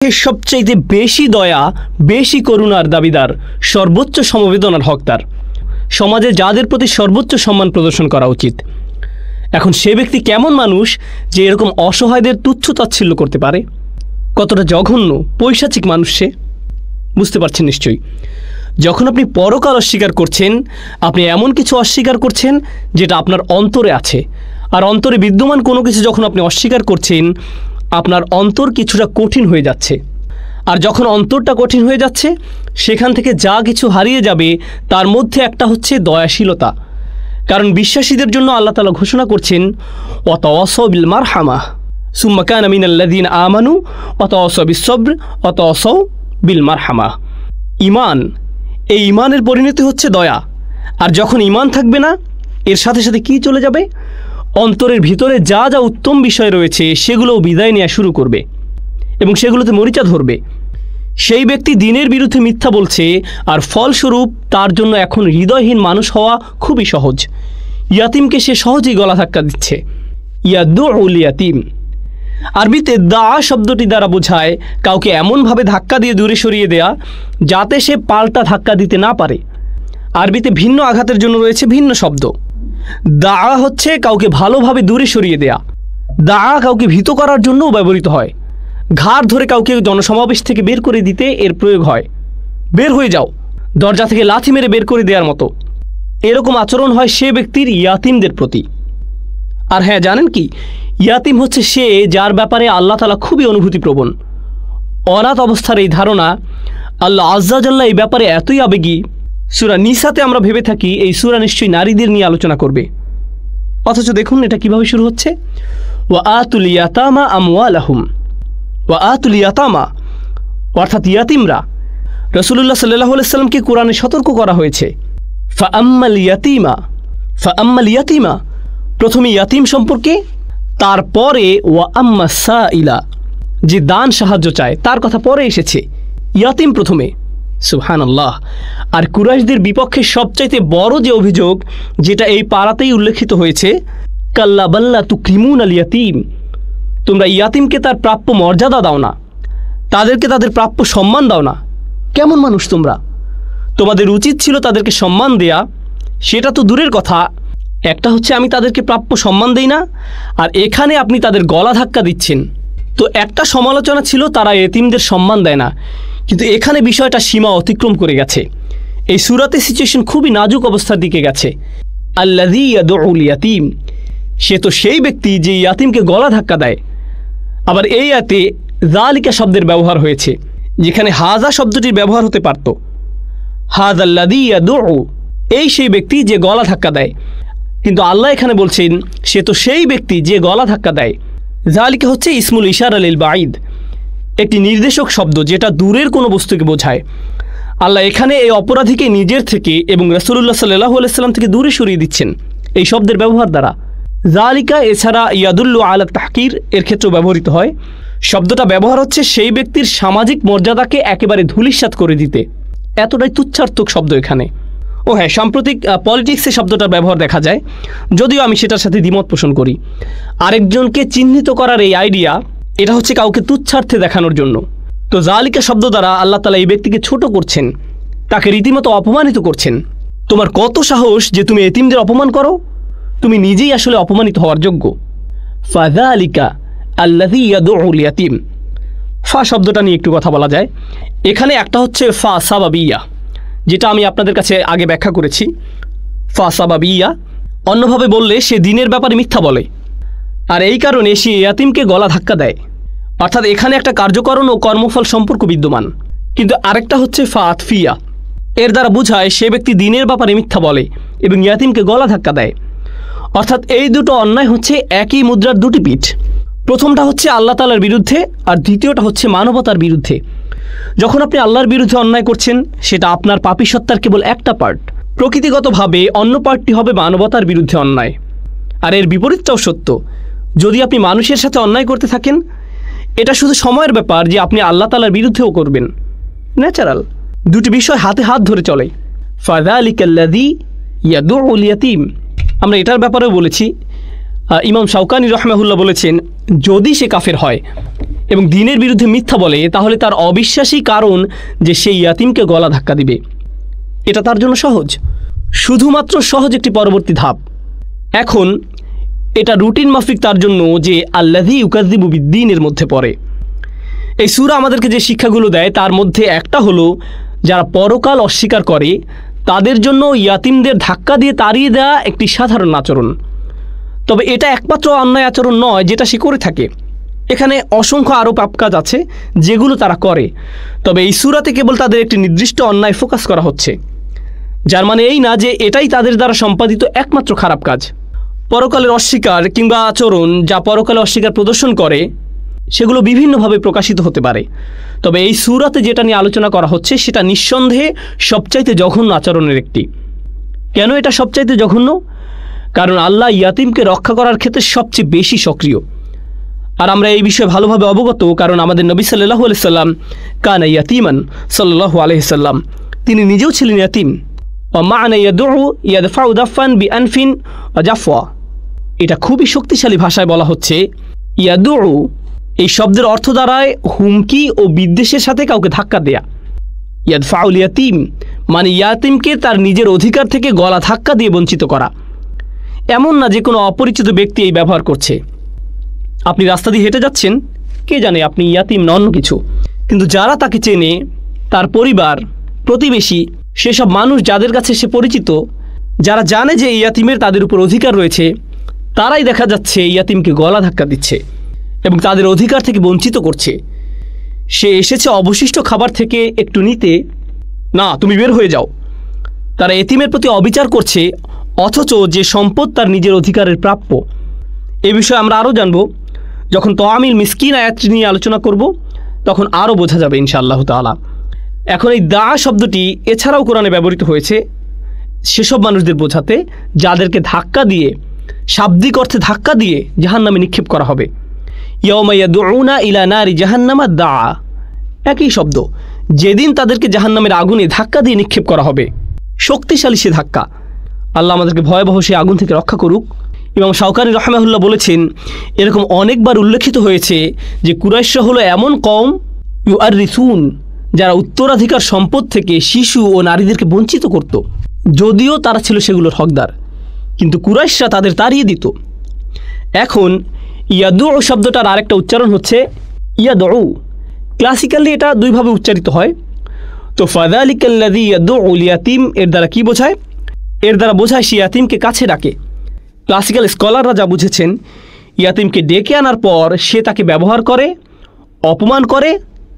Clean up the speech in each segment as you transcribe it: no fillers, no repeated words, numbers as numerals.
সবচাইতে বেশি দয়া, বেশি করুণার দাবিদার, সর্বোচ্চ সমবেদনার হকদার, সমাজে যাদের প্রতি সর্বোচ্চ সম্মান প্রদর্শন করা উচিত। এখন সে ব্যক্তি কেমন মানুষ যে এরকম অসহায়দের তুচ্ছ-তাচ্ছিল্য করতে পারে? কতটা জঘন্য, পৈশাচিক মানুষ সে, বুঝতে পারছেন নিশ্চয়ই। যখন আপনি পরকাল অস্বীকার করছেন, আপনি এমন কিছু অস্বীকার করছেন যেটা আপনার অন্তরে আছে। আর অন্তরে বিদ্যমান কোনো কিছু যখন আপনি অস্বীকার করছেন, আপনার অন্তর কিছুটা কঠিন হয়ে যাচ্ছে। আর যখন অন্তরটা কঠিন হয়ে যাচ্ছে, সেখান থেকে যা কিছু হারিয়ে যাবে তার মধ্যে একটা হচ্ছে দয়াশীলতা। কারণ বিশ্বাসীদের জন্য আল্লাহ তাআলা ঘোষণা করছেন, ওয়াতাওয়াসাউ বিল মারহামাহ সুম্মা কানা মিনাল্লাযীনা আমানু ওয়াতাওয়াসাউ বিস-সবর ওয়াতাওয়াসাউ বিল মারহামাহ। ঈমান, এই ঈমানের পরিণতি হচ্ছে দয়া। আর যখন ঈমান থাকবে না, এর সাথে সাথে কি চলে যাবে? অন্তরের ভিতরে যা যা উত্তম বিষয় রয়েছে সেগুলোও বিদায় নেওয়া শুরু করবে এবং সেগুলোতে মরিচা ধরবে। সেই ব্যক্তি দিনের বিরুদ্ধে মিথ্যা বলছে, আর ফলস্বরূপ তার জন্য এখন হৃদয়হীন মানুষ হওয়া খুবই সহজ। ইয়াতিমকে সে সহজেই গলা ধাক্কা দিচ্ছে। ইয়াদুউল ইয়াতিম, আরবিতে দা শব্দটি দ্বারা বোঝায় কাউকে এমনভাবে ধাক্কা দিয়ে দূরে সরিয়ে দেয়া যাতে সে পাল্টা ধাক্কা দিতে না পারে। আরবিতে ভিন্ন আঘাতের জন্য রয়েছে ভিন্ন শব্দ। দা হচ্ছে কাউকে ভালোভাবে দূরে সরিয়ে দেয়া। দা কাউকে ভীত করার জন্যও ব্যবহৃত হয়। ঘাড় ধরে কাউকে জনসমাবেশ থেকে বের করে দিতে এর প্রয়োগ হয়। বের হয়ে যাও, দরজা থেকে লাথি মেরে বের করে দেওয়ার মতো এরকম আচরণ হয় সে ব্যক্তির ইয়াতিমদের প্রতি। আর হ্যাঁ, জানেন কি, ইয়াতিম হচ্ছে সে যার ব্যাপারে আল্লাহ তাআলা খুবই অনুভূতিপ্রবণ। অনাথ অবস্থার এই ধারণা, আল্লাহ আজ্জা জাল্লা এই ব্যাপারে এতই আবেগী। সূরা নিসাতে আমরা ভেবে থাকি এই সূরা নিশ্চয়ই নারীদের নিয়ে আলোচনা করবে, অথচ দেখুন এটা কিভাবে শুরু হচ্ছে। ওয়া আতুল ইয়াতামা আমওয়ালাহুম, ওয়া আতুল ইয়াতামা অর্থাৎ ইয়াতিমরা। রাসূলুল্লাহ সাল্লাল্লাহু আলাইহি সাল্লামকে কোরআনে সতর্ক করা হয়েছে। ফাআম্মাল ইয়াতিমা, প্রথমে ইয়াতিম সম্পর্কে, তারপরে ওয়া আম্মা সাইলা, যে দান সাহায্য চায় তার কথা পরে এসেছে। ইয়াতিম প্রথমে, সুবহানাল্লাহ। আর কুরাইশদের বিপক্ষে সবচাইতে বড় যে অভিযোগ, যেটা এই পারাতেই উল্লেখিত হয়েছে, কাল্লা বাল্লা তুকরিমুন আল ইয়াতিম, তোমরা ইয়াতিমকে তার প্রাপ্য মর্যাদা দাও না, তাদেরকে তাদের প্রাপ্য সম্মান দাও না। কেমন মানুষ তোমরা? তোমাদের উচিত ছিল তাদেরকে সম্মান দেয়া। সেটা তো দূরের কথা, একটা হচ্ছে আমি তাদেরকে প্রাপ্য সম্মান দেই না, আর এখানে আপনি তাদের গলা ধাক্কা দিচ্ছেন। তো একটা সমালোচনা ছিল তারা এতিমদের সম্মান দেয় না, কিন্তু এখানে বিষয়টা সীমা অতিক্রম করে গেছে। এই সূরাতে সিচুয়েশন খুবই নাজুক অবস্থার দিকে গেছে। আল্লাযী ইয়াদউল ইয়াতিম, সে তো সেই ব্যক্তি যে ইয়াতিমকে গলা ধাক্কা দেয়। আবার এই আয়াতে যালিকা শব্দের ব্যবহার হয়েছে, যেখানে হাজা শব্দটির ব্যবহার হতে পারত। হাযাল্লাযী ইয়াদউ, এই সেই ব্যক্তি যে গলা ধাক্কা দেয়, কিন্তু আল্লাহ এখানে বলছেন সে তো সেই ব্যক্তি যে গলা ধাক্কা দেয়। যালিকা হচ্ছে ইসমুল ইশারা লিল বাঈদ, একটি নির্দেশক শব্দ যেটা দূরের কোনো বস্তুকে বোঝায়। আল্লাহ এখানে এই অপরাধীকে নিজের থেকে এবং রাসূলুল্লাহ সাল্লাল্লাহু আলাইহি সাল্লাম থেকে দূরে সরিয়ে দিচ্ছেন এই শব্দের ব্যবহার দ্বারা। যালিকা এছাড়া ইয়াদুল্লু আলা তাহকির এর ক্ষেত্রেও ব্যবহৃত হয়। শব্দটা ব্যবহার হচ্ছে সেই ব্যক্তির সামাজিক মর্যাদাকে একেবারে ধূলিসাৎ করে দিতে। এতটাই তুচ্ছার্থক শব্দ এখানে। ও হ্যাঁ, সাম্প্রতিক পলিটিক্সে শব্দটার ব্যবহার দেখা যায়, যদিও আমি সেটার সাথে দ্বিমত পোষণ করি। আরেকজনকে চিহ্নিত করার এই আইডিয়া, এটা হচ্ছে কাউকে তুচ্ছার্থে দেখানোর জন্য। তো যালিকা শব্দ দ্বারা আল্লাহ তাআলা এই ব্যক্তিকে ছোট করছেন, তাকে রীতিমতো অপমানিত করছেন। তোমার কত সাহস যে তুমি এতিমদের অপমান করো? তুমি নিজেই আসলে অপমানিত হওয়ার যোগ্য। ফাযালিকা আল্লাযী ইয়াদউল ইয়াতিম, ফা শব্দটা নিয়ে একটু কথা বলা যায়। এখানে একটা হচ্ছে ফা সাবাবিয়া, যেটা আমি আপনাদের কাছে আগে ব্যাখ্যা করেছি। ফা সাবাবিয়া, অন্যভাবে বললে সে দিনের ব্যাপারে মিথ্যা বলে, আর এই কারণে সে ইয়াতিমকে গলা ধাক্কা দেয়। অর্থাৎ এখানে একটা কার্যকরণ ও কর্মফল সম্পর্ক বিদ্যমান। কিন্তু আরেকটা হচ্ছে ফা আতফিয়া, এর দ্বারা বোঝায় সে ব্যক্তি দিনের ব্যাপারে মিথ্যা বলে এবং ইয়াতিমকে গলা ধাক্কা দেয়। অর্থাৎ এই দুটো অন্যায় হচ্ছে একই মুদ্রার দুটি পিঠ। প্রথমটা হচ্ছে আল্লাহ তাআলার বিরুদ্ধে, আর দ্বিতীয়টা হচ্ছে মানবতার বিরুদ্ধে। যখন আপনি আল্লাহর বিরুদ্ধে অন্যায় করছেন, সেটা আপনার পাপী সত্তার কেবল একটা পার্ট। প্রকৃতিগতভাবে অন্য পার্টটি হবে মানবতার বিরুদ্ধে অন্যায়। আর এর বিপরীতটাও সত্য। যদি আপনি মানুষের সাথে অন্যায় করতে থাকেন, এটা শুধু সময়ের ব্যাপার যে আপনি আল্লাহ তাআলার বিরুদ্ধেও করবেন। ন্যাচারাল, দুটি বিষয় হাতে হাত ধরে চলে। ফাযালিকাল্লাযী ইয়াদউল ইয়াতিম, আমরা এটার ব্যাপারেও বলেছি। ইমাম শাওকানি রাহমাহুল্লাহ বলেছেন, যদি সে কাফের হয় এবং দ্বীনের বিরুদ্ধে মিথ্যা বলে, তাহলে তার অবিশ্বাসী কারণ যে সেই ইয়াতিমকে গলা ধাক্কা দিবে, এটা তার জন্য সহজ, শুধুমাত্র সহজ একটি পরবর্তী ধাপ। এখন এটা রুটিন মাফিক তার জন্য যে আল্লাযী ইউকাযযিবু বিদ্দীনের মধ্যে পড়ে। এই সূরা আমাদেরকে যে শিক্ষাগুলো দেয় তার মধ্যে একটা হলো, যারা পরকাল অস্বীকার করে তাদের জন্য ইয়াতিমদের ধাক্কা দিয়ে তাড়িয়ে দেওয়া একটি সাধারণ আচরণ। তবে এটা একমাত্র অন্যায় আচরণ নয় যেটা সে করে থাকে। এখানে অসংখ্য আরও পাপ কাজ আছে যেগুলো তারা করে, তবে এই সূরাতে কেবল তাদের একটি নির্দিষ্ট অন্যায় ফোকাস করা হচ্ছে, যার মানে এই না যে এটাই তাদের দ্বারা সম্পাদিত একমাত্র খারাপ কাজ। পরকালের অস্বীকার কিংবা আচরণ যা পরকালে অস্বীকার প্রদর্শন করে সেগুলো বিভিন্নভাবে প্রকাশিত হতে পারে, তবে এই সূরাতে যেটা নিয়ে আলোচনা করা হচ্ছে সেটা নিঃসন্দেহে সবচাইতে জঘন্য আচরণের একটি। কেন এটা সবচাইতে জঘন্য? কারণ আল্লাহ ইয়াতিমকে রক্ষা করার ক্ষেত্রে সবচেয়ে বেশি সক্রিয়, আর আমরা এই বিষয়ে ভালোভাবে অবগত, কারণ আমাদের নবী সাল্লাল্লাহু আলাইহি সাল্লাম কানা ইয়াতিমান সাল্লাল্লাহু আলাইহি সাল্লাম, তিনি নিজেও ছিলেন ইয়াতিম। ওয়া মা'না ইয়াদউ ইয়াদফাউ দাফান বিআনফিন ওয়া জাফওয়া, এটা খুবই শক্তিশালী ভাষায় বলা হচ্ছে। ইয়াদউ এই শব্দের অর্থ দাঁড়ায় হুমকি ও বিদ্বেষের সাথে কাউকে ধাক্কা দেয়া। ইয়াদফাউল ইয়াতিম মানে ইয়াতিমকে তার নিজের অধিকার থেকে গলা ধাক্কা দিয়ে বঞ্চিত করা। এমন না যে কোনো অপরিচিত ব্যক্তি এই ব্যবহার করছে। আপনি রাস্তা দিয়ে হেঁটে যাচ্ছেন, কে জানে আপনি ইয়াতিম না অন্য কিছু, কিন্তু যারা তাকে চেনে, তার পরিবার, প্রতিবেশী, সেসব মানুষ যাদের কাছে সে পরিচিত, যারা জানে যে ইয়াতিমের তাদের উপর অধিকার রয়েছে, তারাই দেখা যাচ্ছে ইয়াতিমকে গলা ধাক্কা দিচ্ছে এবং তাদের অধিকার থেকে বঞ্চিত করছে। সে এসেছে অবশিষ্ট খাবার থেকে একটু নিতে, না তুমি বের হয়ে যাও। তারা এতিমের প্রতি অবিচার করছে, অথচ যে সম্পদ তার নিজের অধিকারের প্রাপ্য। এ বিষয়ে আমরা আরও জানব যখন তোয়ামিল মিসকিন আয়াতটি নিয়ে আলোচনা করব, তখন আরও বোঝা যাবে ইনশাআল্লাহ তাআলা। এখন এই দা শব্দটি এছাড়াও কোরআনে ব্যবহৃত হয়েছে সেসব মানুষদের বোঝাতে যাদেরকে ধাক্কা দিয়ে, শাব্দিক অর্থে ধাক্কা দিয়ে জাহান্নামে নিক্ষেপ করা হবে। ইয়াউমা ইয়াদউনা ইলা নারি জাহান্নামা দা, একই শব্দ, যেদিন তাদেরকে জাহান্নামের আগুনে ধাক্কা দিয়ে নিক্ষেপ করা হবে। শক্তিশালী সে ধাক্কা। আল্লাহ আমাদেরকে ভয়াবহ সে আগুন থেকে রক্ষা করুক। ইমাম শাওকানি রাহমাহুল্লাহ বলেছেন, এরকম অনেকবার উল্লেখিত হয়েছে যে কুরাইশরা হলো এমন কওম ইউআররিসুন, যারা উত্তরাধিকার সম্পদ থেকে শিশু ও নারীদেরকে বঞ্চিত করত, যদিও তারা ছিল সেগুলোর হকদার, কিন্তু কুরাইশরা তাদের তাড়িয়ে দিত। এখন ইয়াদউ শব্দটার আরেকটা উচ্চারণ হচ্ছে ইয়াদউ। ক্লাসিক্যালি এটা দুইভাবে উচ্চারিত হয়। তো ফাযালিকাল্লাযী ইয়াদউল ইয়াতিম এর দ্বারা কি বোঝায়? এর দ্বারা বোঝায় সে ইয়াতিমকে কাছে ডাকে। ক্লাসিক্যাল স্কলাররা যা বুঝেছেন, ইয়াতিমকে ডেকে আনার পর সে তাকে ব্যবহার করে, অপমান করে,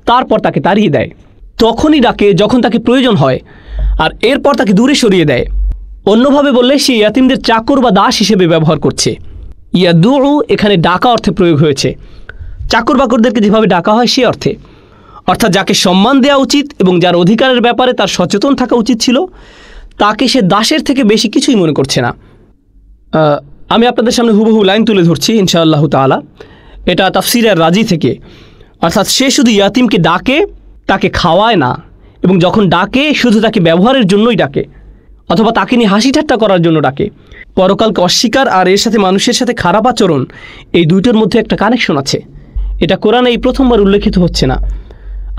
তারপর তাকে তাড়িয়ে দেয়। তখনই ডাকে যখন তাকে প্রয়োজন হয়, আর এরপর তাকে দূরে সরিয়ে দেয়। অন্যভাবে বললে সে ইয়াতিমদের চাকর বা দাস হিসেবে ব্যবহার করছে। ইয়াদউ এখানে ডাকা অর্থে প্রয়োগ হয়েছে, চাকর বাকরদেরকে যেভাবে ডাকা হয় সে অর্থে, অর্থাৎ যাকে সম্মান দেওয়া উচিত এবং যার অধিকারের ব্যাপারে তার সচেতন থাকা উচিত ছিল, তাকে সে দাসের থেকে বেশি কিছুই মনে করছে না। আমি আপনাদের সামনে হুবহু লাইন তুলে ধরছি ইনশাআল্লাহ তাআলা। এটা তাফসিরের রাজি থেকে, অর্থাৎ সে শুধু ইয়াতিমকে ডাকে, তাকে খাওয়ায় না, এবং যখন ডাকে শুধু তাকে ব্যবহারের জন্যই ডাকে, অথবা তাকে নিয়ে হাসি ঠাট্টা করার জন্য ডাকে। পরকালকে অস্বীকার আর এর সাথে মানুষের সাথে খারাপ আচরণ, এই দুইটার মধ্যে একটা কানেকশন আছে। এটা কোরআনে এই প্রথমবার উল্লেখিত হচ্ছে না,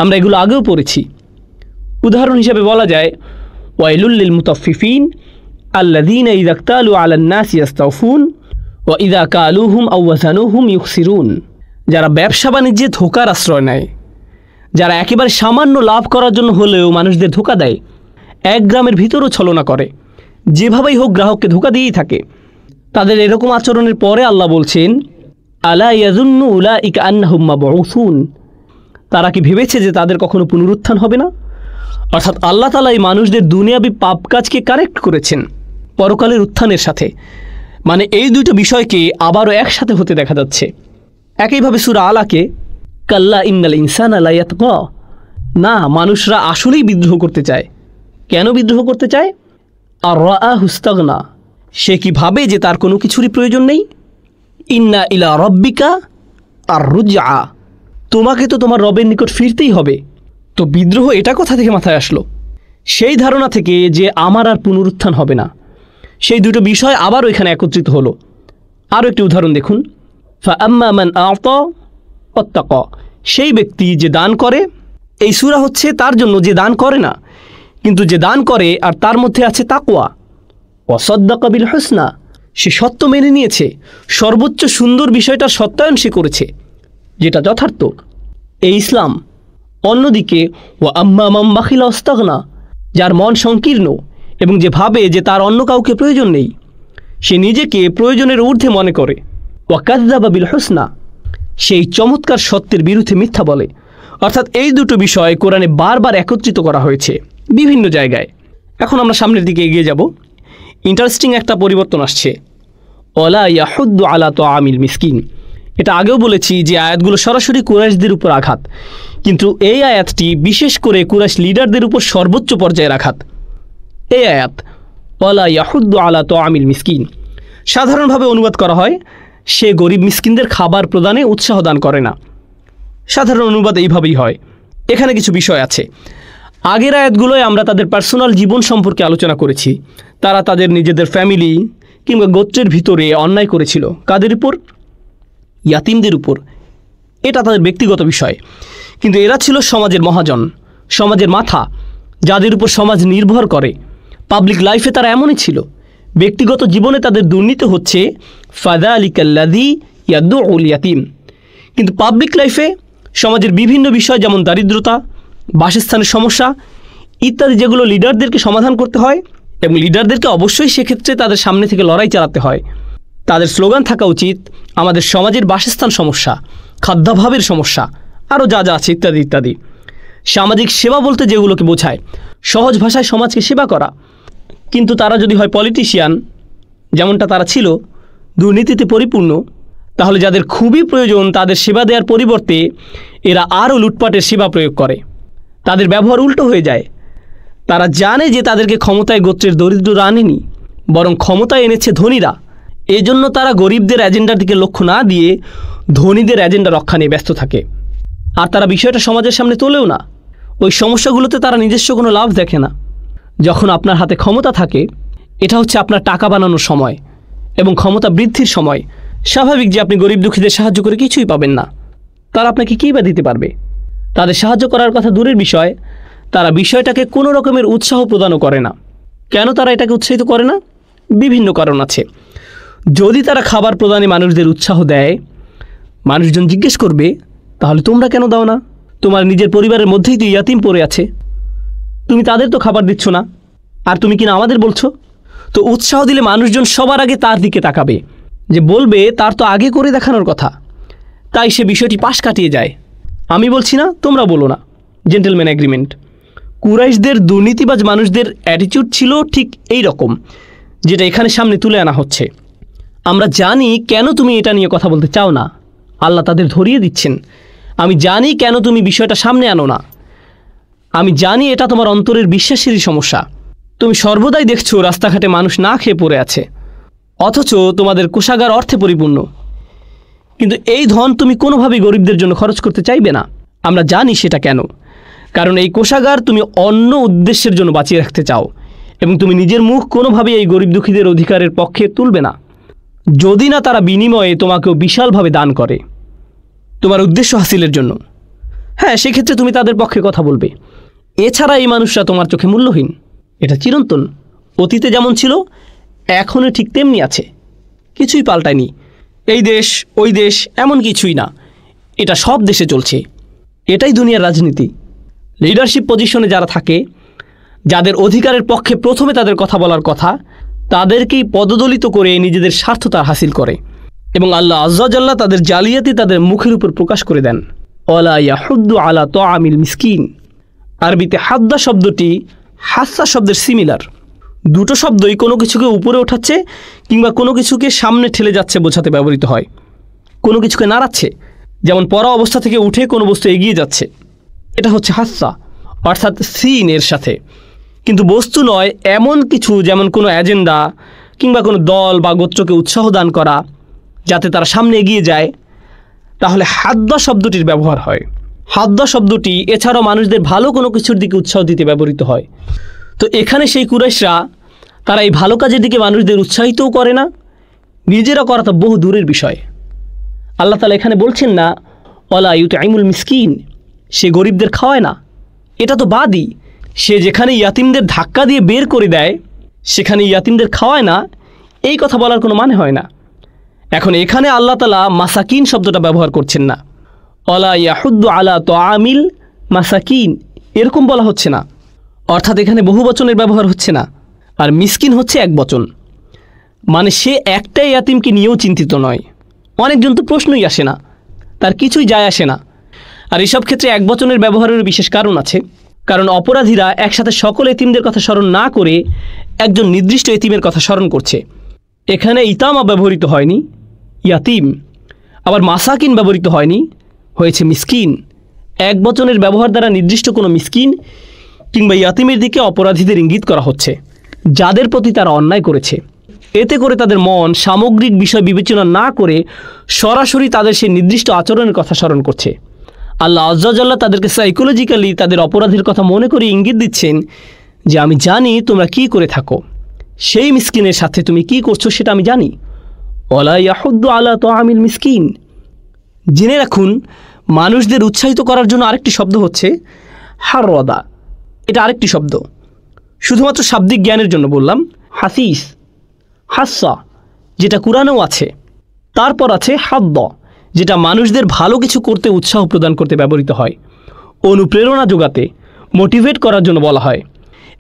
আমরা এগুলো আগেও পড়েছি। উদাহরণ হিসেবে বলা যায়, ওয়াইলুল লিল মুতাফফিফিন আল্লাযীনা ইযা ইক্তালু আলান নাসি ইস্তাওফুন ওয়া ইযা কালুহুম আও ওয়াজানুহুম ইউখসিরুন, যারা ব্যবসা বাণিজ্যে ধোঁকার আশ্রয় নেয়, যারা একেবারে সামান্য লাভ করার জন্য হলেও মানুষদের ধোঁকা দেয়, এক গ্রামের ভিতরও ছলনা করে, যেভাবেই হোক গ্রাহককে ধোঁকা দিয়েই থাকে, তাদের এরকম আচরণের পরে আল্লাহ বলছেন, আলা ইয়াযুন্নু উলাইকা আন্নাহুম মাবউসুন, তারা কি ভেবেছে যে তাদের কখনো পুনরুত্থান হবে না? অর্থাৎ আল্লাহ তাআলা এই মানুষদের দুনিয়াবি পাপ কাজকে কারেক্ট করেছেন পরকালের উত্থানের সাথে। মানে এই দুটো বিষয়কে আবারও একসাথে হতে দেখা যাচ্ছে। একইভাবে সূরা আলাকে কাল্লা ইন্নাল ইনসানা লা ইয়াতগা, না, মানুষরা আসলেই বিদ্রোহ করতে চায়। কেন বিদ্রোহ করতে চায়? আর রাআহু ইস্তাগনা, সে কি ভাবে যে তার কোনো কিছুরই প্রয়োজন নেই। ইন্না ইলা রাব্বিকা আর রুজআ, তোমাকে তো তোমার রবের নিকট ফিরতেই হবে। তো বিদ্রোহ এটা কোথা থেকে মাথায় আসলো? সেই ধারণা থেকে যে আমার আর পুনরুত্থান হবে না। সেই দুটো বিষয় আবারও এখানে একত্রিত হলো। আরও একটি উদাহরণ দেখুন, ফাআম্মা মান আ'তা ওয়াত্তাকা, সেই ব্যক্তি যে দান করে, এই সূরা হচ্ছে তার জন্য যে দান করে না, কিন্তু যে দান করে আর তার মধ্যে আছে তাকওয়া। ওয়াসাদ্দাকা বিল হুসনা, সে সত্য মেনে নিয়েছে, সর্বোচ্চ সুন্দর বিষয়টার সত্যায়ন সে করেছে, যেটা যথার্থ। এই ইসলাম। অন্যদিকে ওয়া আম্মা মান বাখিলা ওয়াস্তাগনা, যার মন সংকীর্ণ এবং যে ভাবে যে তার অন্য কাউকে প্রয়োজন নেই, সে নিজেকে প্রয়োজনের ঊর্ধ্বে মনে করে। ওয়া কাযযাবা বিল হুসনা, সেই চমৎকার সত্যের বিরুদ্ধে মিথ্যা বলে। অর্থাৎ এই দুটো বিষয় কোরআনে বারবার একত্রিত করা হয়েছে বিভিন্ন জায়গায়। এখন আমরা সামনের দিকে এগিয়ে যাব। ইন্টারেস্টিং একটা পরিবর্তন আসছে, ওয়ালা ইয়াহুদ্দু আলা তাআমিল মিসকিন। এটা আগেও বলেছি যে আয়াতগুলো সরাসরি কুরাইশদের উপর আঘাত, কিন্তু এই আয়াতটি বিশেষ করে কুরাইশ লিডারদের উপর সর্বোচ্চ পর্যায়ের আঘাত। এই আয়াত ওয়ালা ইয়াহুদ্দু আলা তাআমিল মিসকিন সাধারণভাবে অনুবাদ করা হয় সে গরিব মিসকিনদের খাবার প্রদানে উৎসাহ দান করে না। সাধারণ অনুবাদ এইভাবেই হয়। এখানে কিছু বিষয় আছে। আগের আয়াতগুলোয় আমরা তাদের পার্সোনাল জীবন সম্পর্কে আলোচনা করেছি। তারা তাদের নিজেদের ফ্যামিলি কিংবা গোত্রের ভিতরে অন্যায় করেছিল। কাদের উপর? ইয়াতিমদের উপর। এটা তাদের ব্যক্তিগত বিষয়, কিন্তু এরা ছিল সমাজের মহাজন, সমাজের মাথা, যাদের উপর সমাজ নির্ভর করে। পাবলিক লাইফে তারা এমনই ছিল। ব্যক্তিগত জীবনে তাদের দুর্নীতি হচ্ছে ফাযালিকাল্লাযী ইয়াদউল ইয়াতিম, কিন্তু পাবলিক লাইফে সমাজের বিভিন্ন বিষয় যেমন দারিদ্রতা, বাসস্থানের সমস্যা ইত্যাদি, যেগুলো লিডারদেরকে সমাধান করতে হয়, এবং লিডারদেরকে অবশ্যই সেক্ষেত্রে তাদের সামনে থেকে লড়াই চালাতে হয়। তাদের স্লোগান থাকা উচিত, আমাদের সমাজের বাসস্থান সমস্যা, খাদ্যাভাবের সমস্যা, আরও যা যা আছে ইত্যাদি ইত্যাদি। সামাজিক সেবা বলতে যেগুলোকে বোঝায়, সহজ ভাষায় সমাজকে সেবা করা। কিন্তু তারা যদি হয় পলিটিশিয়ান, যেমনটা তারা ছিল, দুর্নীতিতে পরিপূর্ণ, তাহলে যাদের খুবই প্রয়োজন তাদের সেবা দেওয়ার পরিবর্তে এরা আরও লুটপাটের সেবা প্রয়োগ করে। তাদের ব্যবহার উল্টো হয়ে যায়। তারা জানে যে তাদেরকে ক্ষমতায় গোত্রের দরিদ্ররা আনেনি, বরং ক্ষমতায় এনেছে ধনীরা। এজন্য তারা গরিবদের এজেন্ডার দিকে লক্ষ্য না দিয়ে ধনীদের এজেন্ডা রক্ষা নিয়ে ব্যস্ত থাকে। আর তারা বিষয়টা সমাজের সামনে তোলেও না। ওই সমস্যাগুলোতে তারা নিজস্ব কোনো লাভ দেখে না। যখন আপনার হাতে ক্ষমতা থাকে, এটা হচ্ছে আপনার টাকা বানানোর সময় এবং ক্ষমতা বৃদ্ধির সময়। স্বাভাবিক যে আপনি গরিব দুঃখীদের সাহায্য করে কিছুই পাবেন না। তারা আপনাকে কী বা দিতে পারবে? তাদের সাহায্য করার কথা দূরের বিষয়, তারা বিষয়টাকে কোনো রকমের উৎসাহ প্রদানও করে না। কেন তারা এটাকে উৎসাহিত করে না? বিভিন্ন কারণ আছে। যদি তারা খাবার প্রদানে মানুষদের উৎসাহ দেয়, মানুষজন জিজ্ঞেস করবে, তাহলে তোমরা কেন দাও না? তোমার নিজের পরিবারের মধ্যেই তো ইয়াতিম পড়ে আছে, তুমি তাদের তো খাবার দিচ্ছ না, আর তুমি কিনা আমাদের বলছো? তো উৎসাহ দিলে মানুষজন সবার আগে তার দিকে তাকাবে, যে বলবে তার তো আগে করে দেখানোর কথা। তাই সে বিষয়টি পাশ কাটিয়ে যায়। আমি বলছি না, তোমরা বলো না, জেন্টলম্যান এগ্রিমেন্ট। কুরাইশদের দুর্নীতিবাজ মানুষদের অ্যাটিটিউড ছিল ঠিক এই রকম, যেটা এখানে সামনে তুলে আনা হচ্ছে। আমরা জানি কেন তুমি এটা নিয়ে কথা বলতে চাও না। আল্লাহ তাদের ধরিয়ে দিচ্ছেন, আমি জানি কেন তুমি বিষয়টা সামনে আনো না। আমি জানি এটা তোমার অন্তরের বিশ্বাসেরই সমস্যা। তুমি সর্বদাই দেখছো রাস্তাঘাটে মানুষ না খেয়ে পড়ে আছে, অথচ তোমাদের কোষাগার অর্থে পরিপূর্ণ, কিন্তু এই ধন তুমি কোনোভাবেই গরিবদের জন্য খরচ করতে চাইবে না। আমরা জানি সেটা কেন। কারণ এই কোষাগার তুমি অন্য উদ্দেশ্যের জন্য বাঁচিয়ে রাখতে চাও, এবং তুমি নিজের মুখ কোনোভাবেই এই গরিব দুঃখীদের অধিকারের পক্ষে তুলবে না, যদি না তারা বিনিময়ে তোমাকেও বিশালভাবে দান করে তোমার উদ্দেশ্য হাসিলের জন্য। হ্যাঁ, সেক্ষেত্রে তুমি তাদের পক্ষে কথা বলবে। এছাড়া এই মানুষরা তোমার চোখে মূল্যহীন। এটা চিরন্তন। অতীতে যেমন ছিল এখনও ঠিক তেমনি আছে, কিছুই পাল্টায়নি। এই দেশ ওই দেশ এমন কিছুই না, এটা সব দেশে চলছে। এটাই দুনিয়ার রাজনীতি। লিডারশিপ পজিশনে যারা থাকে, যাদের অধিকারের পক্ষে প্রথমে তাদের কথা বলার কথা, তাদেরকেই পদদলিত করে নিজেদের স্বার্থতা হাসিল করে, এবং আল্লাহ আজ্জা জাল্লা তাদের জালিয়াতি তাদের মুখের উপর প্রকাশ করে দেন। ওয়ালা ইয়াহুদ্দু আলা তাআমিল মিসকিন। আরবিতে হাদ্দা শব্দটি হাসা শব্দের সিমিলার। দুটো শব্দই কোনো কিছুকে উপরে ওঠাচ্ছে কিংবা কোনো কিছুকে সামনে ঠেলে যাচ্ছে বোঝাতে ব্যবহৃত হয়। কোনো কিছুকে নাড়াচ্ছে, যেমন পড়া অবস্থা থেকে উঠে কোনো বস্তু এগিয়ে যাচ্ছে, এটা হচ্ছে হাসা, অর্থাৎ সিন এর সাথে। কিন্তু বস্তু নয়, এমন কিছু যেমন কোনো এজেন্ডা কিংবা কোনো দল বা গোত্রকে উৎসাহ দান করা যাতে তারা সামনে এগিয়ে যায়, তাহলে হাদ্দা শব্দটির ব্যবহার হয়। হাদ্দা শব্দটি এছাড়াও মানুষদের ভালো কোনো কিছুর দিকে উৎসাহ দিতে ব্যবহৃত হয়। তো এখানে সেই কুরাইশরা তারা এই ভালো কাজের দিকে মানুষদের উৎসাহিতও করে না, নিজেরা করা তো বহু দূরের বিষয়। আল্লাহ তাআলা এখানে বলছেন না ওয়ালা ইউতঈমুল মিসকিন, সে গরিবদের খাওয়ায় না। এটা তো বাদই। সে যেখানে ইয়াতিমদের ধাক্কা দিয়ে বের করে দেয় সেখানে ইয়াতিমদের খাওয়ায় না, এই কথা বলার কোনো মানে হয় না। এখন এখানে আল্লাহ তাআলা মাসাকিন শব্দটা ব্যবহার করছেন না, ওয়ালা ইয়াহুদ্দু আলা তাআমিল মাসাকিন এরকম বলা হচ্ছে না, অর্থাৎ এখানে বহু বচনের ব্যবহার হচ্ছে না। আর মিসকিন হচ্ছে এক বচন, মানে সে একটাই ইয়াতিমকে নিয়েও চিন্তিত নয়। অনেকজন তো প্রশ্নই আসে না, তার কিছুই যায় আসে না। আর এসব ক্ষেত্রে এক বচনের ব্যবহারের বিশেষ কারণ আছে, কারণ অপরাধীরা একসাথে সকল এতিমদের কথা স্মরণ না করে একজন নির্দিষ্ট এতিমের কথা স্মরণ করছে। এখানে ইতামা ব্যবহৃত হয়নি, ইয়াতিম। আবার মাসাকিন ব্যবহৃত হয়নি, হয়েছে মিসকিন। এক বচনের ব্যবহার দ্বারা নির্দিষ্ট কোনো মিসকিন কিংবা ইয়াতিমের দিকে অপরাধীদের ইঙ্গিত করা হচ্ছে, যাদের প্রতি তারা অন্যায় করেছে। এতে করে তাদের মন সামগ্রিক বিষয় বিবেচনা না করে সরাসরি তাদের সেই নির্দিষ্ট আচরণের কথা স্মরণ করছে। আল্লাহ আজ্জা জাল্লাহ তাদেরকে সাইকোলজিক্যালি তাদের অপরাধের কথা মনে করে ইঙ্গিত দিচ্ছেন যে আমি জানি তোমরা কি করে থাকো, সেই মিসকিনের সাথে তুমি কি করছো সেটা আমি জানি। ওয়ালা ইয়াহুদ্দু আলা তাআমিল মিসকিন। জেনে রাখুন, মানুষদের উৎসাহিত করার জন্য আরেকটি শব্দ হচ্ছে হারওয়াদা। এটা আরেকটি শব্দ, শুধুমাত্র শাব্দিক জ্ঞানের জন্য বললাম। হাসিস, হাসা যেটা কুরআনেও আছে, তারপর আছে হাদ্দ যেটা মানুষদের ভালো কিছু করতে উৎসাহ প্রদান করতে ব্যবহৃত হয়, অনুপ্রেরণা যোগাতে, মোটিভেট করার জন্য বলা হয়।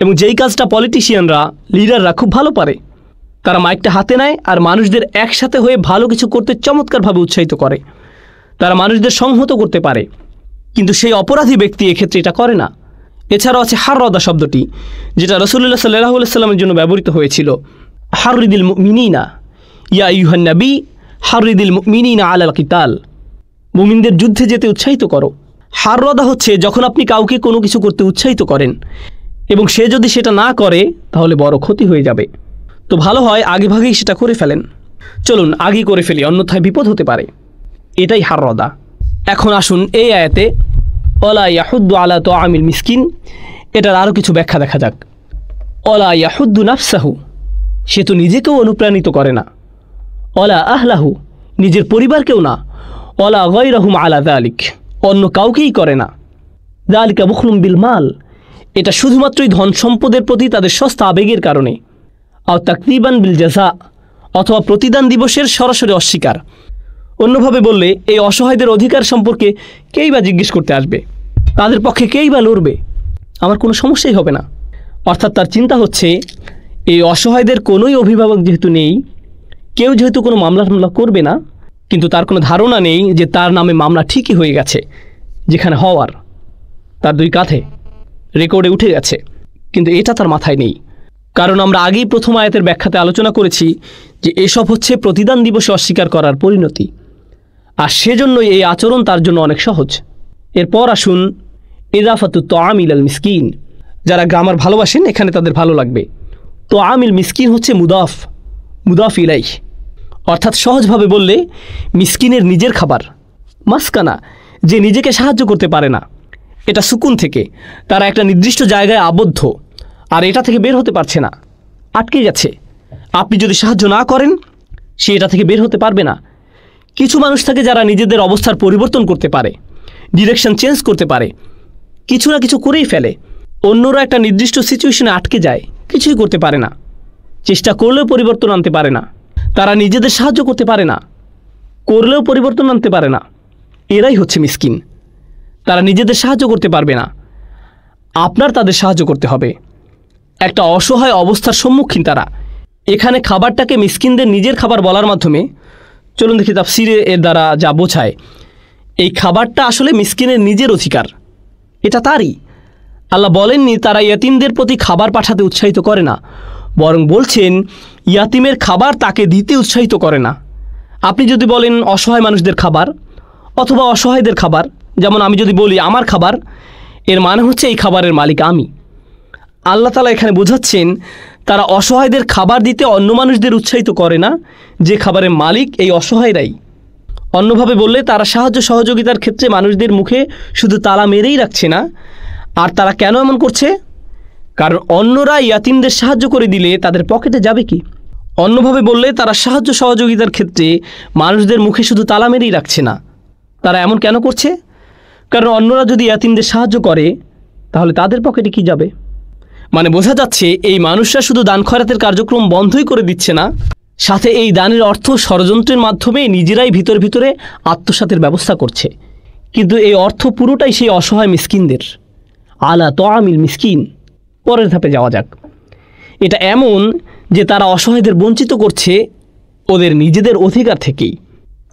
এবং যেই কাজটা পলিটিশিয়ানরা, লিডাররা খুব ভালো পারে, তারা মাইকটা হাতে নেয় আর মানুষদের একসাথে হয়ে ভালো কিছু করতে চমৎকারভাবে উৎসাহিত করে, তারা মানুষদের সংহত করতে পারে। কিন্তু সেই অপরাধী ব্যক্তি এক্ষেত্রে এটা করে না। এছাড়াও আছে হাররদা শব্দটি, যেটা রাসূলুল্লাহ সাল্লাল্লাহু আলাইহি ওয়াসাল্লামের জন্য ব্যবহৃত হয়েছিল। হাররিদিল মুমিনিনা ইয়া আইয়ুহান নবী হাররিদিল মুমিনিনা আলাল কিতাল, মুমিনদের যুদ্ধে যেতে উৎসাহিত করো। হাররদা হচ্ছে যখন আপনি কাউকে কোনো কিছু করতে উৎসাহিত করেন এবং সে যদি সেটা না করে তাহলে বড় ক্ষতি হয়ে যাবে, তো ভালো হয় আগেভাগেই সেটা করে ফেলেন। চলুন আগে করে ফেলি, অন্যথায় বিপদ হতে পারে। এটাই হাররদা। এখন আসুন এই আয়াতে ওয়ালা ইয়াহুদ্দু আলা তাআমিল মিসকিন, এটার আরও কিছু ব্যাখ্যা দেখা যাক। ওয়ালা ইয়াহুদ্দু নাফসাহু, সে তো নিজেকেও অনুপ্রাণিত করে না। ওয়ালা আহলাহু, নিজের পরিবারকেও না। ওয়ালা গায়রাহুম আলা যালিক, অন্য কাউকেই করে না। যালিকা বুখলুম বিল মাল, এটা শুধুমাত্রই ধন সম্পদের প্রতি তাদের সস্তা আবেগের কারণে। আও তাকদিবান বিল জাযা, অথবা প্রতিদান দিবসের সরাসরি অস্বীকার। অন্যভাবে বললে এই অসহায়দের অধিকার সম্পর্কে কেই বা জিজ্ঞেস করতে আসবে, তাদের পক্ষে কেই বা লড়বে, আমার কোনো সমস্যাই হবে না। অর্থাৎ তার চিন্তা হচ্ছে এই অসহায়দের কোনোই অভিভাবক যেহেতু নেই, কেউ যেহেতু কোনো মামলা করবে না, কিন্তু তার কোনো ধারণা নেই যে তার নামে মামলা ঠিকই হয়ে গেছে, যেখানে হওয়ার তার দুই কাঁধে রেকর্ডে উঠে গেছে, কিন্তু এটা তার মাথায় নেই। কারণ আমরা আগেই প্রথম আয়াতের ব্যাখ্যাতে আলোচনা করেছি যে এসব হচ্ছে প্রতিদান দিবসে অস্বীকার করার পরিণতি, আর সেজন্যই এই আচরণ তার জন্য অনেক সহজ। এরপর আসুন ইদাফাতু তাআমিল আল মিসকিন, যারা গ্রামার ভালোবাসেন এখানে তাদের ভালো লাগবে। তাআমিল মিসকিন হচ্ছে মুদাফ ইলাইহ, অর্থাৎ সহজভাবে বললে মিসকিনের নিজের খাবার। মাসকানা, যে নিজেকে সাহায্য করতে পারে না, এটা সুকুন থেকে, তারা একটা নির্দিষ্ট জায়গায় আবদ্ধ আর এটা থেকে বের হতে পারছে না, আটকে গেছে। আপনি যদি সাহায্য না করেন সে এটা থেকে বের হতে পারবে না। কিছু মানুষ থাকে যারা নিজেদের অবস্থার পরিবর্তন করতে পারে, ডিরেকশন চেঞ্জ করতে পারে, কিছু না কিছু করেই ফেলে। অন্যরা একটা নির্দিষ্ট সিচুয়েশনে আটকে যায়, কিছুই করতে পারে না, চেষ্টা করলেও পরিবর্তন আনতে পারে না। তারা নিজেদের সাহায্য করতে পারে না, করলেও পরিবর্তন আনতে পারে না। এরাই হচ্ছে মিসকিন। তারা নিজেদের সাহায্য করতে পারবে না, আপনার তাদের সাহায্য করতে হবে। একটা অসহায় অবস্থার সম্মুখীন তারা। এখানে খাবারটাকে মিসকিনদের নিজের খাবার বলার মাধ্যমে, চলুন দেখি তাফসিরে এর দ্বারা যা বোঝায়, এই খাবারটা আসলে মিসকিনের নিজের অধিকার, এটা তারই। আল্লাহ বলেননি তারা ইয়াতিমদের প্রতি খাবার পাঠাতে উৎসাহিত করে না, বরং বলছেন ইয়াতিমের খাবার তাকে দিতে উৎসাহিত করে না। আপনি যদি বলেন অসহায় মানুষদের খাবার অথবা অসহায়দের খাবার, যেমন আমি যদি বলি আমার খাবার, এর মানে হচ্ছে এই খাবারের মালিক আমি। আল্লাহ তাআলা এখানে বোঝাচ্ছেন তারা অসহায়দের খাবার দিতে অন্য মানুষদের উৎসাহিত করে না, যে খাবারের মালিক এই অসহায়রাই। অন্যভাবে বললে তারা সাহায্য সহযোগিতার ক্ষেত্রে মানুষদের মুখে শুধু তালা মেরেই রাখছে না। আর তারা কেন এমন করছে? কারণ অন্যরা ইয়াতিমদের সাহায্য করে দিলে তাদের পকেটে যাবে কি। অন্যভাবে বললে তারা সাহায্য সহযোগিতার ক্ষেত্রে মানুষদের মুখে শুধু তালা মেরেই রাখছে না, তারা এমন কেন করছে? কারণ অন্যরা যদি ইয়াতিমদের সাহায্য করে তাহলে তাদের পকেটে কি যাবে? মানে বোঝা যাচ্ছে এই মানুষরা শুধু দান খয়রাতের কার্যক্রম বন্ধই করে দিচ্ছে না, সাথে এই দানের অর্থ ষড়যন্ত্রের মাধ্যমে নিজেরাই ভিতরে আত্মসাতের ব্যবস্থা করছে। কিন্তু এই অর্থ পুরোটাই সেই অসহায় মিসকিনদের। আলা তোয়ামিল মিসকিন। পরের ধাপে যাওয়া যাক। এটা এমন যে তারা অসহায়দের বঞ্চিত করছে ওদের নিজেদের অধিকার থেকেই।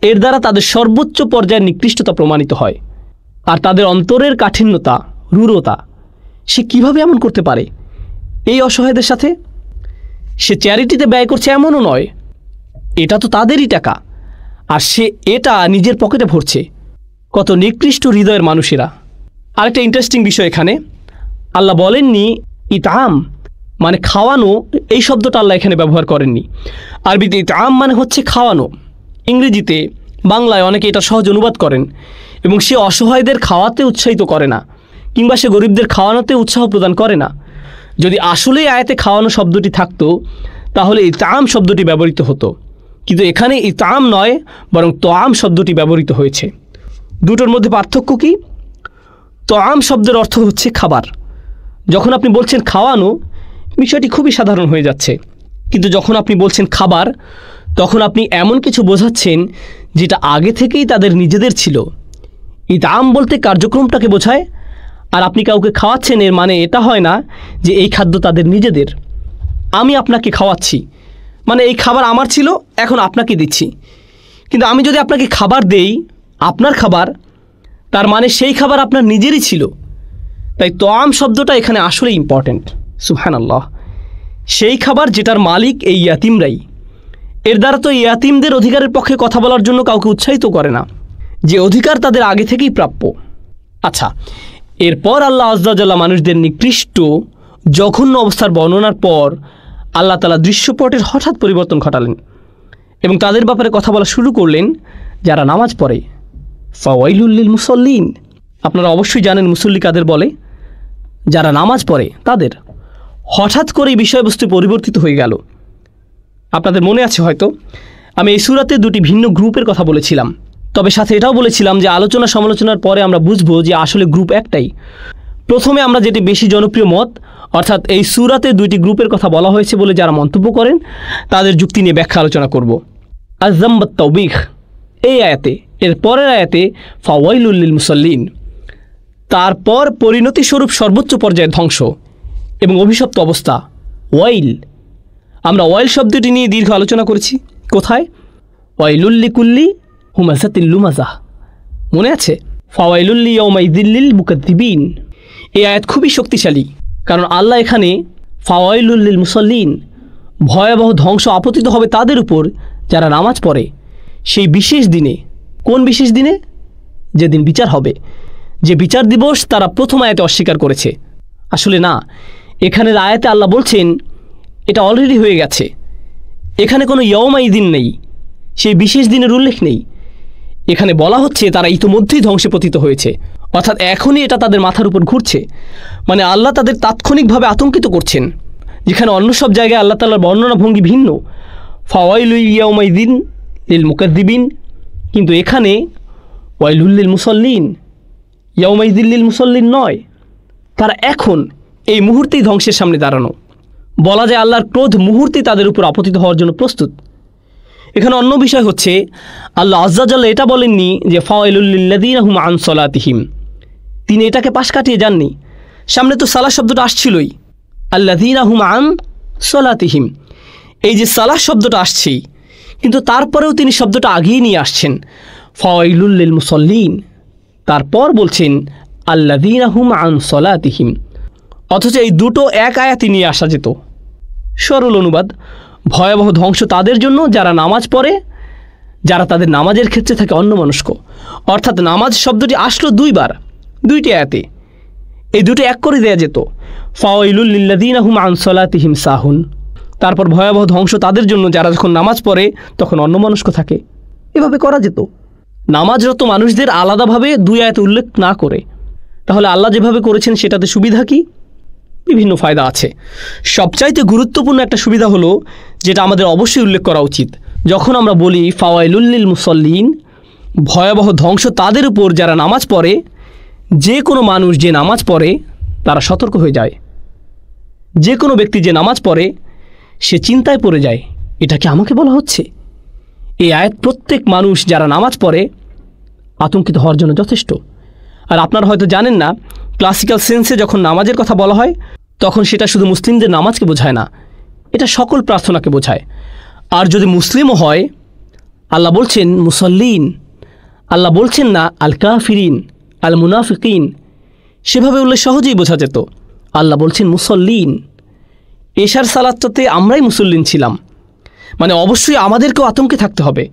এর দ্বারা তাদের সর্বোচ্চ পর্যায়ের নিকৃষ্টতা প্রমাণিত হয়। আর তাদের অন্তরের কাঠিন্যতা, রূঢ়তা, সে কিভাবে এমন করতে পারে এই অসহায়দের সাথে? সে চ্যারিটিতে ব্যয় করছে এমনও নয়, এটা তো তাদেরই টাকা, আর সে এটা নিজের পকেটে ভরছে। কত নিকৃষ্ট হৃদয়ের মানুষেরা। আরেকটা ইন্টারেস্টিং বিষয় এখানে, আল্লাহ বলেননি ইতআম মানে খাওয়ানো, এই শব্দটা আল্লাহ এখানে ব্যবহার করেননি। আরবিতে ইতআম মানে হচ্ছে খাওয়ানো। ইংরেজিতে, বাংলায় অনেকে এটা সহজ অনুবাদ করেন এবং সে অসহায়দের খাওয়াতে উৎসাহিত করে না, কিংবা সে গরিবদের খাওয়ানোতে উৎসাহ প্রদান করে না। যদি আসলেই আয়াতে খাওয়ানো শব্দটি থাকতো তাহলে ইতআম শব্দটি ব্যবহৃত হতো, কিন্তু এখানে ইতআম নয় বরং তোয়াম শব্দটি ব্যবহৃত হয়েছে। দুটোর মধ্যে পার্থক্য কি? তোয়াম শব্দের অর্থ হচ্ছে খাবার। যখন আপনি বলছেন খাওয়ানো, বিষয়টি খুবই সাধারণ হয়ে যাচ্ছে, কিন্তু যখন আপনি বলছেন খাবার, তখন আপনি এমন কিছু বোঝাচ্ছেন যেটা আগে থেকেই তাদের নিজেদের ছিল। ইতআম বলতে কার্যক্রমটাকে বোঝায়, আর আপনি কাউকে খাওয়াচ্ছেন এর মানে এটা হয় না যে এই খাদ্য তাদের নিজেদের। আমি আপনাকে খাওয়াচ্ছি মানে এই খাবার আমার ছিল, এখন আপনাকে দিচ্ছি। কিন্তু আমি যদি আপনাকে খাবার দেই, আপনার খাবার, তার মানে সেই খাবার আপনার নিজেরই ছিল। তাই তোয়াম শব্দটা এখানে আসলে ইম্পর্ট্যান্ট। সুবহানাল্লাহ। সেই খাবার যেটার মালিক এই ইয়াতিমরাই। এর দ্বারা তো ইয়াতিমদের অধিকারের পক্ষে কথা বলার জন্য কাউকে উৎসাহিত করে না, যে অধিকার তাদের আগে থেকেই প্রাপ্য। আচ্ছা, এরপর আল্লাহ আযজা ওয়া জাল্লা মানুষদের নিকৃষ্ট জঘন্য অবস্থার বর্ণনার পর আল্লাহ তাআলা দৃশ্যপটের হঠাৎ পরিবর্তন ঘটালেন এবং তাদের ব্যাপারে কথা বলা শুরু করলেন যারা নামাজ পড়ে। ফাওয়াইলুল লিল মুসাল্লিন। আপনারা অবশ্যই জানেন মুসল্লি কাদের বলে? যারা নামাজ পড়ে তাদের। হঠাৎ করেই বিষয়বস্তু পরিবর্তিত হয়ে গেল। আপনাদের মনে আছে হয়তো আমি এই সূরাতে দুটি ভিন্ন গ্রুপের কথা বলেছিলাম, তবে সাথে এটাও বলেছিলাম যে আলোচনা সমালোচনার পরে আমরা বুঝবো যে আসলে গ্রুপ একটাই। প্রথমে আমরা যেটি বেশি জনপ্রিয় মত, অর্থাৎ এই সূরাতে দুইটি গ্রুপের কথা বলা হয়েছে বলে যারা মন্তব্য করেন তাদের যুক্তি নিয়ে ব্যাখ্যা আলোচনা করব। আয-যাম ওয়াত তাওবীখ এই আয়াতে, এর পরের আয়াতে ফাওয়াইলুল লিল মুসাল্লিন, তারপর পরিণতি স্বরূপ সর্বোচ্চ পর্যায়ের ধ্বংস এবং অভিশপ্ত অবস্থা ওয়াইল। আমরা ওয়াইল শব্দটি নিয়ে দীর্ঘ আলোচনা করেছি। কোথায়? ওয়াইলুল লিকুল্লি হুমাযাতিল লুমাযাহ, মনে আছে? ফাওয়াইলুল ইয়াউমাইযিল লিল মুকাদ্দিবিন। এই আয়াত খুবই শক্তিশালী, কারণ আল্লাহ এখানে ফাওয়াইলুল লিল মুসাল্লিন, ভয়াবহ ধ্বংস আপতিত হবে তাদের উপর যারা নামাজ পড়ে সেই বিশেষ দিনে। কোন বিশেষ দিনে? যেদিন বিচার হবে, যে বিচার দিবস তারা প্রথম আয়াতে অস্বীকার করেছে। আসলে না, এখানের আয়াতে আল্লাহ বলছেন এটা অলরেডি হয়ে গেছে। এখানে কোনো ইয়াউমাইদিন নেই, সেই বিশেষ দিনের উল্লেখ নেই। এখানে বলা হচ্ছে তারা ইতিমধ্যেই ধ্বংসে পতিত হয়েছে, অর্থাৎ এখনই এটা তাদের মাথার উপর ঘুরছে। মানে আল্লাহ তাদের তাৎক্ষণিকভাবে আতঙ্কিত করছেন, যেখানে অন্য সব জায়গায় আল্লাহ তাআলার বর্ণনা ভঙ্গি ভিন্ন। ফাওয়াইলুল ইয়াউমাইদিন লিল মুকাদ্দিবিন, কিন্তু এখানে ওয়াইলুল লিল মুসাল্লিন, ইয়াউমাইদিন লিল মুসাল্লিন নয়। তারা এখন এই মুহূর্তেই ধ্বংসের সামনে দাঁড়ানো। বলা যায় আল্লাহর ক্রোধ মুহূর্তেই তাদের উপর আপতিত হওয়ার জন্য প্রস্তুত। এখানে অন্য বিষয় হচ্ছে আল্লাহ আযজা ওয়া জাল্লা এটা বলেননি যে ফাওয়াইলুল লিল্লাযীনা হুম আন সালাতিহিম, তিনি এটাকে পাশ কাটিয়ে যাননি। সামনে তো সালাহ শব্দটা আসছিলই, আল্লাযীনা হুম আন সালাতিহিম, এই যে সালাহ শব্দটা আসছেই, কিন্তু তারপরেও তিনি শব্দটা আগিয়ে নিয়ে আসছেন ফাওয়াইলুল লিল মুসাল্লিন, তারপর বলছেন আল্লাযীনা হুম আন সালাতিহিম। অথচ এই দুটো এক আয়াতে নিয়ে আসা যেত। সরল অনুবাদ, ভয়াবহ ধ্বংস তাদের জন্য যারা নামাজ পড়ে, যারা তাদের নামাজের ক্ষেত্রে থাকে অন্যমনস্ক। অর্থাৎ নামাজ শব্দটি আসলো দুইবার, দুইটি আয়াতে। এই দুটো এক করে দেয়া যেত, ফাওয়াইলুল লিল্লাযীনা হুম আন সালাতিহিম সাহুন। তারপর ভয়াবহ ধ্বংস তাদের জন্য যারা যখন নামাজ পড়ে তখন অন্যমনস্ক থাকে। এভাবে করা যেত, নামাজরত মানুষদের আলাদাভাবে দুই আয়াতে উল্লেখ না করে। তাহলে আল্লাহ যেভাবে করেছেন সেটাতে সুবিধা কি? বিভিন্ন ফায়দা আছে। সবচাইতে গুরুত্বপূর্ণ একটা সুবিধা হলো, যেটা আমাদের অবশ্যই উল্লেখ করা উচিত, যখন আমরা বলি ফাওয়াইলুল লিল মুসাল্লিন ভয়াবহ ধ্বংস তাদের উপর যারা নামাজ পড়ে। যে কোনো মানুষ যে নামাজ পড়ে তারা সতর্ক হয়ে যায়। যে কোনো ব্যক্তি যে নামাজ পড়ে সে চিন্তায় পড়ে যায়, এটা কি আমাকে বলা হচ্ছে? এই আয়াত প্রত্যেক মানুষ যারা নামাজ পড়ে আতঙ্কিত হওয়ার জন্য যথেষ্ট। আর আপনারা হয়তো জানেন না, ক্লাসিক্যাল সেন্সে যখন নামাজের কথা বলা হয় তখন সেটা শুধু মুসলিমদের নামাজকে বোঝায় না, এটা সকল প্রার্থনাকে বোঝায়। আর যদি মুসলিমও হয়, আল্লাহ বলছেন মুসল্লিন, আল্লাহ বলছেন না আল কাফিরিন আল মুনাফিকিন, সেভাবে উল্লেখ সহজেই বোঝা যেত। আল্লাহ বলছেন মুসল্লিন। এশার সালাতটাতে আমরাই মুসল্লিন ছিলাম, মানে অবশ্যই আমাদেরকেও আতঙ্কে থাকতে হবে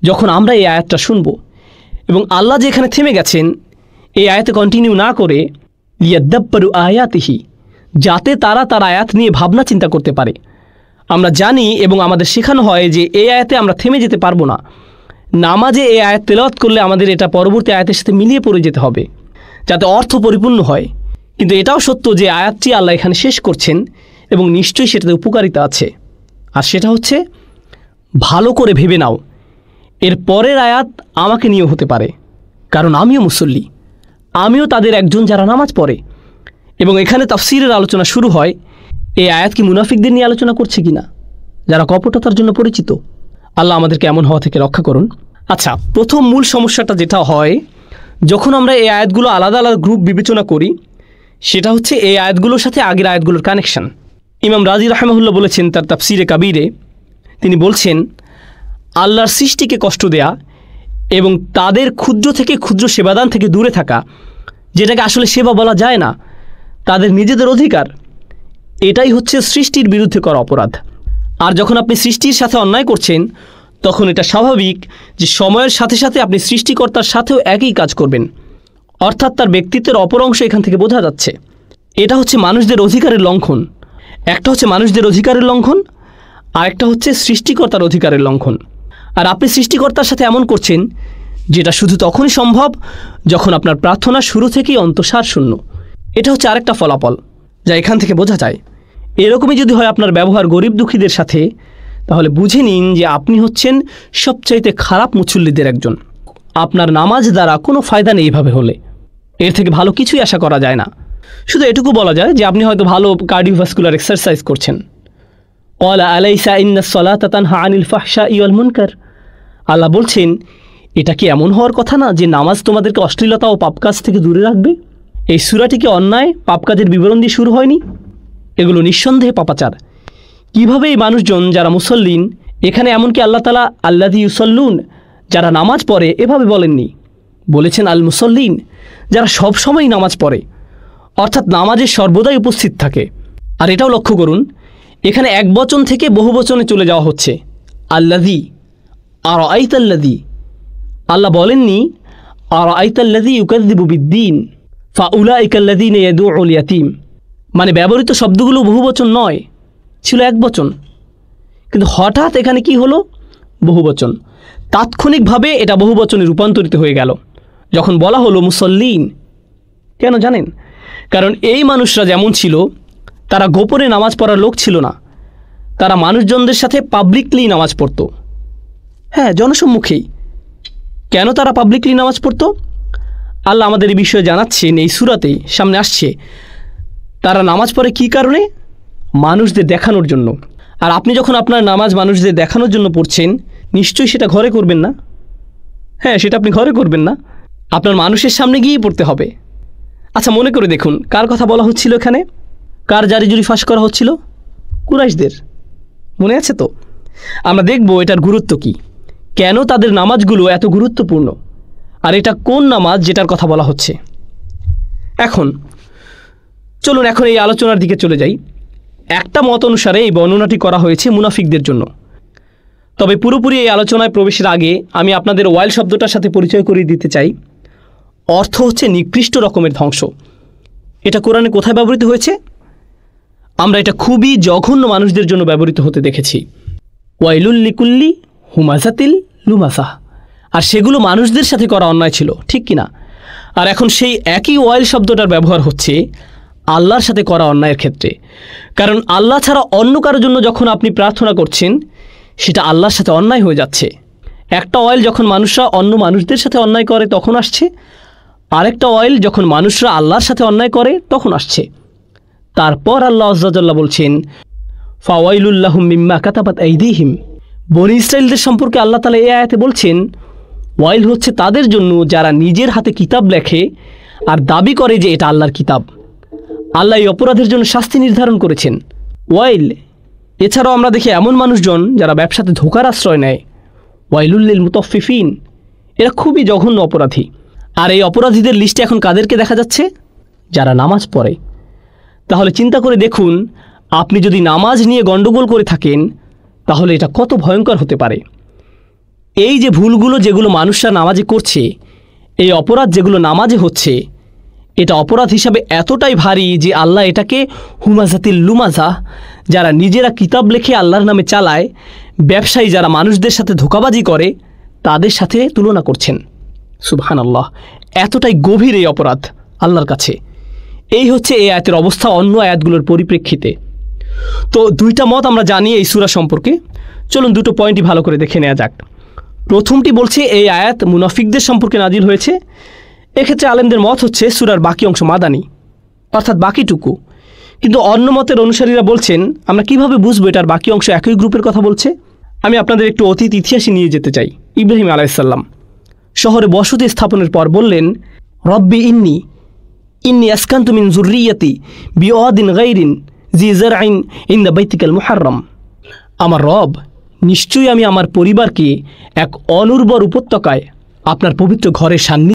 যখন আমরা এই আয়াতটা শুনব। এবং আল্লাহ যে এখানে থেমে গেছেন, এই আয়াতে কন্টিনিউ না করে লিয়াদ্দাব্বারু আয়াতিহি, যাতে তারা তার আয়াত নিয়ে ভাবনা চিন্তা করতে পারে। আমরা জানি এবং আমাদের শেখানো হয় যে এই আয়াতে আমরা থেমে যেতে পারবো না। নামাজে এই আয়াত তেলাওয়াত করলে আমাদের এটা পরবর্তী আয়াতের সাথে মিলিয়ে পড়ে যেতে হবে যাতে অর্থ পরিপূর্ণ হয়। কিন্তু এটাও সত্য যে আয়াতটি আল্লাহ এখানে শেষ করছেন এবং নিশ্চয়ই সেটাতে উপকারিতা আছে। আর সেটা হচ্ছে ভালো করে ভেবে নাও, এর পরের আয়াত আমাকে নিয়েও হতে পারে, কারণ আমিও মুসল্লি, আমিও তাদের একজন যারা নামাজ পড়ে। এবং এখানে তাফসীরের আলোচনা শুরু হয় এই আয়াত কি মুনাফিকদের নিয়ে আলোচনা করছে কিনা, যারা কপটতার জন্য পরিচিত। আল্লাহ আমাদেরকে এমন হওয়া থেকে রক্ষা করুন। আচ্ছা, প্রথম মূল সমস্যাটা যেটা হয় যখন আমরা এই আয়াতগুলো আলাদা আলাদা গ্রুপ বিবেচনা করি, সেটা হচ্ছে এই আয়াতগুলোর সাথে আগের আয়াতগুলোর কানেকশন। ইমাম রাজি রাহমাহুল্লাহ বলেছেন তার তাফসিরে কাবিরে, তিনি বলছেন আল্লাহর সৃষ্টিকে কষ্ট দেয়া এবং তাদের ক্ষুদ্র থেকে ক্ষুদ্র সেবাদান থেকে দূরে থাকা, যেটাকে আসলে সেবা বলা যায় না, তাদের নিজেদের অধিকার, এটাই হচ্ছে সৃষ্টির বিরুদ্ধে করা অপরাধ। আর যখন আপনি সৃষ্টির সাথে অন্যায় করছেন তখন এটা স্বাভাবিক যে সময়ের সাথে সাথে আপনি সৃষ্টিকর্তার সাথেও একই কাজ করবেন, অর্থাৎ তার ব্যক্তিত্বের অপর অংশ এখান থেকে বোঝা যাচ্ছে। এটা হচ্ছে মানুষদের অধিকারের লঙ্ঘন। একটা হচ্ছে মানুষদের অধিকারের লঙ্ঘন, আর একটা হচ্ছে সৃষ্টিকর্তার অধিকারের লঙ্ঘন। আর আপনি সৃষ্টিকর্তার সাথে এমন করছেন যেটা শুধু তখনই সম্ভব যখন আপনার প্রার্থনা শুরু থেকেই অন্তঃসার শূন্য। এটা হচ্ছে আরেকটা ফলাফল যা এখান থেকে বোঝা যায়। এরকমই যদি হয় আপনার ব্যবহার গরিব দুঃখীদের সাথে, তাহলে বুঝে নিন যে আপনি হচ্ছেন সবচাইতে খারাপ মুসল্লিদের একজন। আপনার নামাজ দ্বারা কোনো ফায়দা নেই এইভাবে হলে, এর থেকে ভালো কিছুই আশা করা যায় না। শুধু এটুকু বলা যায় যে আপনি হয়তো ভালো কার্ডিওভাস্কুলার এক্সারসাইজ করছেন। ক্বালা আলাইসা ইন্নাস সালাতা তানহা আনিল ফাহশাই ওয়াল মুনকার, আল্লাহ বলছেন এটা কি এমন হওয়ার কথা না যে নামাজ তোমাদেরকে অশ্লীলতা ও পাপ কাজ থেকে দূরে রাখবে? এই সূরাটি কি অন্যায় পাপ কাজের বিবরণ দিয়ে শুরু হয়নি? এগুলো নিঃসন্দেহে পাপাচার। কীভাবে এই মানুষজন যারা মুসল্লিন, এখানে এমনকি আল্লাহ তাআলা আল্লাযী ইউসাল্লুন, যারা নামাজ পড়ে, এভাবে বলেননি, বলেছেন আল মুসল্লিন, যারা সব সময় নামাজ পড়ে, অর্থাৎ নামাজে সর্বদাই উপস্থিত থাকে। আর এটাও লক্ষ্য করুন, এখানে এক বচন থেকে বহু বচনে চলে যাওয়া হচ্ছে। আল্লাযী, আর আইতাল্লাযী, আল্লাহ বলেননি আর আইতাল্লাযী ইউকাযযিবু বিদ্দীন ফাউলাইকাল্লাযীনা ইয়াদউল ইয়াতীম, মানে ব্যবহৃত শব্দগুলো বহু বচন নয়, ছিল এক বচন, কিন্তু হঠাৎ এখানে কি হলো? বহু বচন। তাৎক্ষণিকভাবে এটা বহু বচনে রূপান্তরিত হয়ে গেল যখন বলা হলো মুসল্লিন। কেন জানেন? কারণ এই মানুষরা যেমন ছিল, তারা গোপনে নামাজ পড়ার লোক ছিল না, তারা মানুষজনদের সাথে পাবলিকলি নামাজ পড়তো। হ্যাঁ, জনসম্মুখেই। কেন তারা পাবলিকলি নামাজ পড়তো? আল্লাহ আমাদের এই বিষয়ে জানাচ্ছেন এই সূরাতেই, সামনে আসছে। তারা নামাজ পড়ে কী কারণে? মানুষদের দেখানোর জন্য। আর আপনি যখন আপনার নামাজ মানুষদের দেখানোর জন্য পড়ছেন, নিশ্চয়ই সেটা ঘরে করবেন না। হ্যাঁ, সেটা আপনি ঘরে করবেন না, আপনার মানুষের সামনে গিয়েই পড়তে হবে। আচ্ছা, মনে করে দেখুন কার কথা বলা হচ্ছিল এখানে? কার জারিজুরি ফাঁস করা হচ্ছিল? কুরাইশদের। মনে আছে তো? আমরা দেখব এটার গুরুত্ব কি, কেন তাদের নামাজগুলো এত গুরুত্বপূর্ণ, আর এটা কোন নামাজ যেটার কথা বলা হচ্ছে। এখন চলুন এখন এই আলোচনার দিকে চলে যাই। একটা মত অনুসারে এই বর্ণনাটি করা হয়েছে মুনাফিকদের জন্য। তবে পুরোপুরি এই আলোচনায় প্রবেশের আগে আমি আপনাদের ওয়াইল শব্দটার সাথে পরিচয় করিয়ে দিতে চাই। অর্থ হচ্ছে নিকৃষ্ট রকমের ধ্বংস। এটা কোরআনে কোথায় ব্যবহৃত হয়েছে? আমরা এটা খুবই জঘন্য মানুষদের জন্য ব্যবহৃত হতে দেখেছি। ওয়াইলুল লিকুল্লি হুমাজাতিল লুমাসাহ, আর সেগুলো মানুষদের সাথে করা অন্যায় ছিল, ঠিক কিনা? আর এখন সেই একই ওয়াইল শব্দটার ব্যবহার হচ্ছে আল্লাহর সাথে করা অন্যায়ের ক্ষেত্রে। কারণ আল্লাহ ছাড়া অন্য কারোর জন্য যখন আপনি প্রার্থনা করছেন, সেটা আল্লাহর সাথে অন্যায় হয়ে যাচ্ছে। একটা অয়েল যখন মানুষরা অন্য মানুষদের সাথে অন্যায় করে তখন আসছে, আরেকটা অয়েল যখন মানুষরা আল্লাহর সাথে অন্যায় করে তখন আসছে। তারপর আল্লাহ আযজা ওয়াজাল্লা বলছেন, ফাওয়াইলুল লাহুম মিম্মা কাতাবাত আইদিহিম। বনী ইসরাইলদের সম্পর্কে আল্লাহ তাআলা এই আয়াতে বলছেন, ওয়াইল হচ্ছে তাদের জন্য যারা নিজের হাতে কিতাব লেখে আর দাবি করে যে এটা আল্লাহর কিতাব। আল্লাহ এই অপরাধের জন্য শাস্তি নির্ধারণ করেছেন, ওয়াইল। এছাড়াও আমরা দেখি এমন মানুষজন যারা ব্যবসাতে ধোঁকার আশ্রয় নেয়, ওয়াইলুল লিল মুতাফফিফিন। এরা খুবই জঘন্য অপরাধী। আর এই অপরাধীদের লিস্টে এখন কাদেরকে দেখা যাচ্ছে? যারা নামাজ পড়ে। তাহলে চিন্তা করে দেখুন, আপনি যদি নামাজ নিয়ে গণ্ডগোল করে থাকেন তাহলে এটা কত ভয়ঙ্কর হতে পারে। এই যে ভুলগুলো যেগুলো মানুষরা নামাজে করছে, এই অপরাধ যেগুলো নামাজে হচ্ছে, এটা অপরাধ হিসাবে এতটাই ভারী যে আল্লাহ এটাকে হুমাজাতিল লুমাজা, যারা নিজেরা কিতাব লেখে আল্লাহর নামে চালায়, ব্যবসায়ী যারা মানুষদের সাথে ধোঁকাবাজি করে, তাদের সাথে তুলনা করছেন। সুবহানাল্লাহ, এতটাই গভীর এই অপরাধ আল্লাহর কাছে। এই হচ্ছে এই আয়াতের অবস্থা অন্য আয়াতগুলোর পরিপ্রেক্ষিতে। তো দুইটা মত আমরা জানি এই সূরা সম্পর্কে। চলুন দুটো পয়েন্টই ভালো করে দেখে নেওয়া যাক। প্রথমটি বলছে এই আয়াত মুনাফিকদের সম্পর্কে নাজিল হয়েছে। এক্ষেত্রে আলেমদের মত হচ্ছে সূরার বাকি অংশ মাদানী, অর্থাৎ বাকিটুকু। কিন্তু অন্য মতের অনুসারীরা বলছেন, আমরা কিভাবে বুঝবো এটার বাকি অংশ একই গ্রুপের কথা বলছে? আমি আপনাদের একটু অতীত ইতিহাসে নিয়ে যেতে চাই। ইব্রাহিম আলাইহিস সালাম শহরে বসতি স্থাপনের পর বললেন, রব্বি ইন্নি আসকানতু মিন যুররিয়াতি বিওয়াদিন গায়রিন জি যারইন ইনদা বাইতিকাল মুহাররম। আমার রব, নিশ্চয়ই আমি আমার পরিবারকে এক অনুর্বর উপত্যকায় আপনার পবিত্র ঘরের সান্নিধ্যে